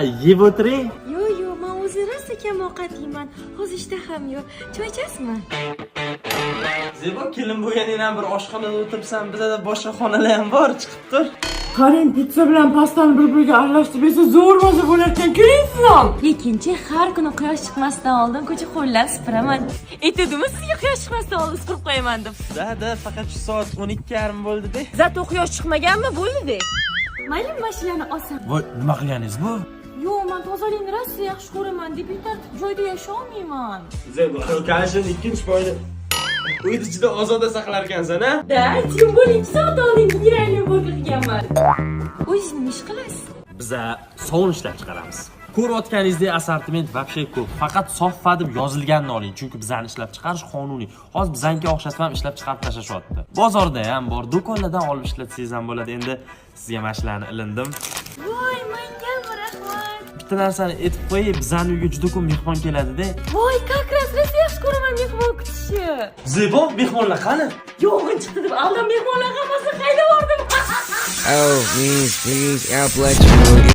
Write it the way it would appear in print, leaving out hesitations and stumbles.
Yeb o'tiring. Yo'q, men o'zi rosa kam ovqat yeyman. Hozir ishtaham yo'q. Choy ichasizmi? Zebo, kelin bo'lganingdan bir oshxonada o'tiribsan, bizda boshqa xonalar ham bor, chiqib tur. Qarang, pitsa bilan pastani bir-biriga aralashtirib yesa zo'r maza bo'larkan. Ko'ringizmi? Ikkinchi, har kuni quyosh chiqmasdan oldin ko'cha hovlilarni supuraman. Aytdimmi sizga quyosh chiqmasdan oldin supurib qo'yaman deb. Da, faqat shu soat 12:30 bo'ldi-da. Zato quyosh chiqmaganmi, bo'ldi-da. Mayli, mashinani olsam. Voy, nima qilganingiz bu? Yo'q, men tozalikni rosa yaxshi ko'raman, deb tartib joyda yasha olmayman. Zebo, kalishini ikkinchi poyda uy ichida ozoda saqlar ekansan, a? Da, kim bo'ling, soat oldin yuragimni bo'g'ilganman. O'zingiz nima ish qilasiz? Biza sovun ishlab chiqaramiz. Ko'rayotganingizdek assortiment vobshe ko'p. Faqat soffa deb yozilganini oling, chunki bizani ishlab chiqarish qonuniy. Hozir bizaniki o'xshatib ham ishlab chiqarib tashlashyapti. Bozorda ham bor, do'konlardan olib ishlatsangiz ham bo'ladi. Endi sizga mashlarni ilindim. Voy, menga rahmat. Bitta narsani aytib qo'yay, bizani uyga juda ko'p mehmon keladi-da. Voy, kakras, rosa yaxshi ko'raman mehmon kutishni. Zebo, mehmonlar qani? Yog'in chiqdi deb aldam mehmonlar hammasi qayda bordim? Oh, please, I'll let you.